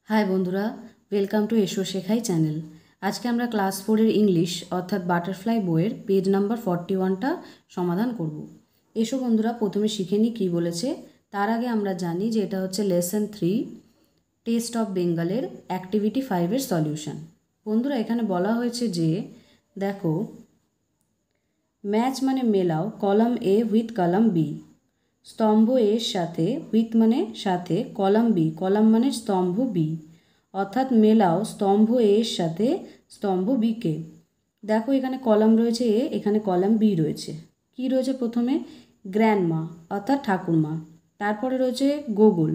हाय बंधुरा welcome to एसो शेखाई channel. आज के আমরা ক্লাস 4 এর ইংলিশ অর্থাৎ বাটারফ্লাই বইয়ের পেজ নাম্বার 41টা সমাধান করব। এসো বন্ধুরা প্রথমে শিখে নিই কী বলেছে। তার আগে আমরা জানি যে এটা হচ্ছে লেসন 3 টেস্ট অফ বেঙ্গলের অ্যাক্টিভিটি 5 এর সলিউশন। বন্ধুরা এখানে বলা হয়েছে যে দেখো ম্যাচ মানে মেলাও column A with column B. স্তম্ভ এর সাথে উইথ মানে সাথে কলাম বি, কলাম মানে স্তম্ভ বি, অর্থাৎ মেলাও স্তম্ভ এর সাথে স্তম্ভ বিকে। দেখো এখানে কলাম রয়েছে এ, এখানে কলাম বি রয়েছে। কি রয়েছে প্রথমে গ্র্যান্ডমা অর্থাৎ ঠাকুরমা, তারপরে রয়েছে গোগল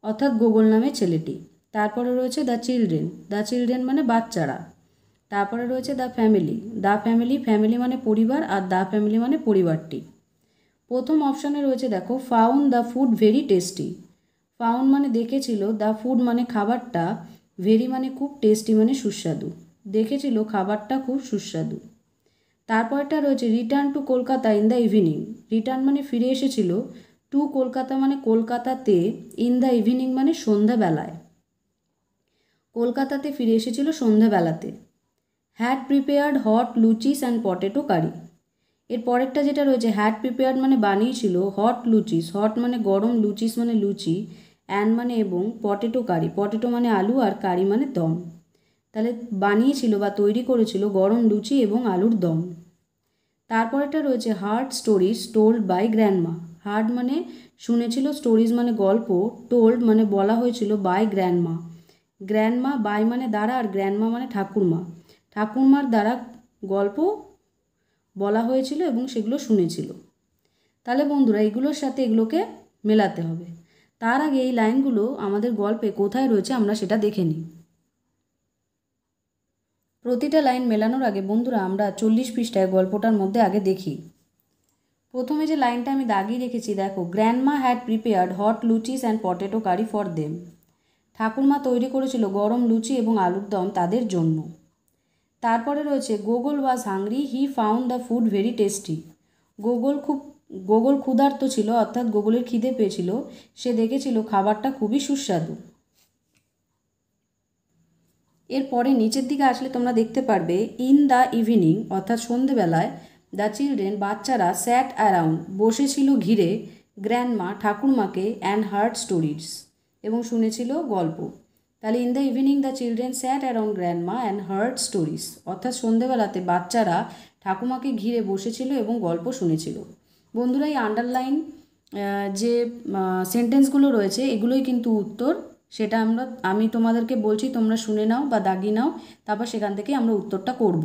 অর্থাৎ গোগল নামে ছেলেটি, তারপরে রয়েছে দ্য চিলড্রেন, দ্য চিলড্রেন মানে বাচ্চারা, তারপরে রয়েছে the family, the family, family মানে পরিবার আর দ্য ফ্যামিলি মানে পরিবারটি। প্রথম অপশানে রয়েছে দেখো found the food very tasty. Found মানে দেখেছিল, দ্য ফুড মানে খাবারটা, ভেরি মানে খুব, টেস্টি মানে সুস্বাদু। দেখেছিল খাবারটা খুব সুস্বাদু। তারপরটা রয়েছে return to Kolkata in the evening. Return মানে ফিরে এসেছিল, টু কলকাতা মানে কলকাতাতে, ইন দ্য ইভিনিং মানে সন্ধ্যাবেলায়, কলকাতাতে ফিরে এসেছিল সন্ধ্যাবেলাতে। Had prepared hot luchis and potato curry. এর পরেরটা যেটা রয়েছে হ্যাড প্রিপেয়ার্ড মানে বানিয়েছিল, হট লুচিস, হট মানে গরম, লুচিস মানে লুচি, অ্যান্ড মানে এবং, পটেটো কারি, পটেটো মানে আলু আর কারি মানে দম। তাহলে বানিয়েছিল বা তৈরি করেছিল গরম লুচি এবং আলুর দম। তারপরেটা রয়েছে heard stories told by grandma. Heard মানে শুনেছিল, স্টোরিজ মানে গল্প, টোল্ড মানে বলা হয়েছিল, বাই গ্র্যান্ডমা। গ্র্যান্ডমা বাই মানে দ্বারা আর গ্র্যান্ডমা মানে ঠাকুরমা, ঠাকুরমার দ্বারা গল্প বলা হয়েছিল এবং সেগুলো শুনেছিল। তাহলে বন্ধুরা এগুলোর সাথে এগুলোকে মেলাতে হবে। তার আগে এই লাইনগুলো আমাদের গল্পে কোথায় রয়েছে আমরা সেটা দেখে নিই। প্রতিটা লাইন মেলানোর আগে বন্ধুরা আমরা 40 পৃষ্ঠায় গল্পটার মধ্যে আগে দেখি। প্রথমে যে লাইনটা আমি দাগিয়ে রেখেছি দেখো, grandma had prepared hot luchis and potato curry for them. ঠাকুরমা তৈরি করেছিল গরম লুচি এবং আলুর দম তাদের জন্য। তারপরে রয়েছে Gogol was hungry he found the food very tasty. Gogol ক্ষুধার্ত ছিল অর্থাৎ গোগলের খিদে পেয়েছিল, সে দেখেছিল খাবারটা খুবই সুস্বাদু। এরপরে নিচের দিকে আসলে তোমরা দেখতে পারবে ইন দ্য ইভিনিং অর্থাৎ সন্ধেবেলায়, দ্য চিলড্রেন বাচ্চারা স্যাট অ্যারাউন্ড বসেছিল ঘিরে, গ্র্যান্ডমা ঠাকুরমাকে, অ্যান্ড হার্ড স্টোরিজ এবং শুনেছিল গল্প। তাহলে in the evening the children sat around grandma and heard stories, অর্থাৎ সন্ধেবেলাতে বাচ্চারা ঠাকুমাকে ঘিরে বসেছিল এবং গল্প শুনেছিল। বন্ধুরা এই আন্ডারলাইন যে সেন্টেন্সগুলো রয়েছে এগুলোই কিন্তু উত্তর, সেটা আমি তোমাদেরকে বলছি, তোমরা শুনে নাও বা দাগিয়ে নাও, তারপর সেখান থেকে আমরা উত্তরটা করব।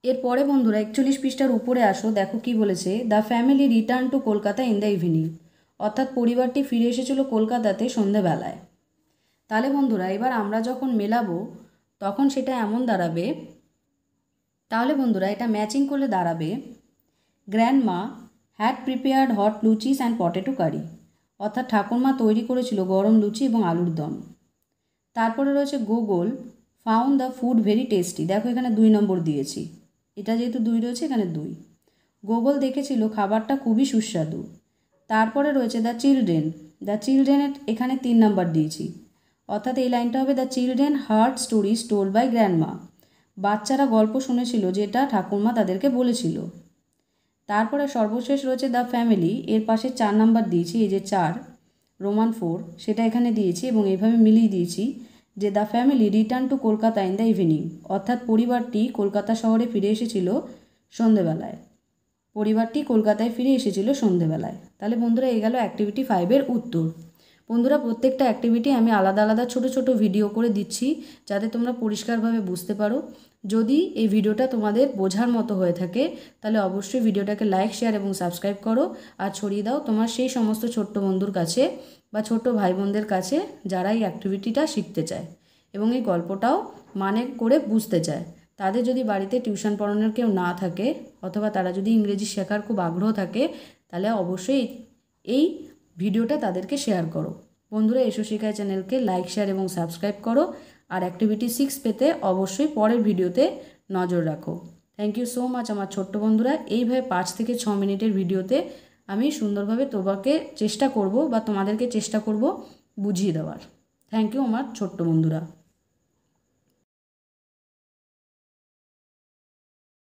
এরপরে বন্ধুরা 41 পৃষ্ঠার উপরে আসো, দেখো কি বলেছে, the family return to Kolkata in the evening, অর্থাৎ পরিবারটি ফিরে এসেছিল কলকাতাতে সন্ধেবেলায়। তাহলে বন্ধুরা এবার আমরা যখন মেলাবো তখন সেটা এমন দাঁড়াবে, তাহলে বন্ধুরা এটা ম্যাচিং করলে দাঁড়াবে grandma had prepared hot luchis and potato curry, অর্থাৎ ঠাকুরমা তৈরি করেছিল গরম লুচি এবং আলুর দম। তারপরে রয়েছে Gogol found the food very tasty. দেখো এখানে 2 নম্বর দিয়েছি, এটা যেহেতু 2 রয়েছে এখানে 2। গোগল দেখেছিল খাবারটা খুবই সুস্বাদু। তারপরে রয়েছে দ্য চিলড্রেন, দ্য চিলড্রেনের এখানে 3 নম্বর দিয়েছি, অর্থাৎ এই লাইনটা হবে the children heard stories told by grandma, বাচ্চারা গল্প শুনেছিল যেটা ঠাকুরমা তাদেরকে বলেছিল। তারপরে সর্বশেষ রয়েছে দ্য ফ্যামিলি, এর পাশে 4 নম্বর দিয়েছি, এই যে 4 রোমান 4 সেটা এখানে দিয়েছি এবং এইভাবে মিলিয়ে দিয়েছি যে the family return to Kolkata in the evening, অর্থাৎ পরিবারটি কলকাতা শহরে ফিরে এসেছিল সন্ধেবেলায়, পরিবারটি কলকাতায় ফিরে এসেছিল সন্ধেবেলায়। তাহলে বন্ধুরা এই গেল অ্যাক্টিভিটি 5 উত্তর। বন্ধুরা প্রত্যেকটা অ্যাক্টিভিটি আমি আলাদা আলাদা ছোট ছোট ভিডিও করে দিচ্ছি যাতে তোমরা পরিষ্কারভাবে বুঝতে পারো। যদি এই ভিডিওটা তোমাদের বোঝার মতো হয়ে থাকে তাহলে অবশ্যই ভিডিওটাকে লাইক, শেয়ার এবং সাবস্ক্রাইব করো আর ছড়িয়ে দাও তোমার সেই সমস্ত ছোট্ট বন্ধুর কাছে বা ছোট ভাই বোনদের কাছে যারা এই অ্যাক্টিভিটিটা শিখতে চায় এবং এই গল্পটাও মানে করে বুঝতে চায়। তাদের যদি বাড়িতে টিউশন পড়ানোর কেউ না থাকে অথবা তারা যদি ইংরেজি শেখার খুব আগ্রহ থাকে তাহলে অবশ্যই এই ভিডিওটা তাদেরকে শেয়ার করো। বন্ধুরা এসো শেখাই চ্যানেলকে লাইক, শেয়ার এবং সাবস্ক্রাইব করো আর অ্যাক্টিভিটি 6 পেতে অবশ্যই পরের ভিডিওতে নজর রাখো। থ্যাংক ইউ সো মাচ আমার ছোট্ট বন্ধুরা। এইভাবে 5 থেকে 6 মিনিটের ভিডিওতে আমি সুন্দরভাবে তোমাকে চেষ্টা করব বা তোমাদেরকে চেষ্টা করব বুঝিয়ে দেওয়ার। থ্যাংক ইউ আমার ছোট্ট বন্ধুরা।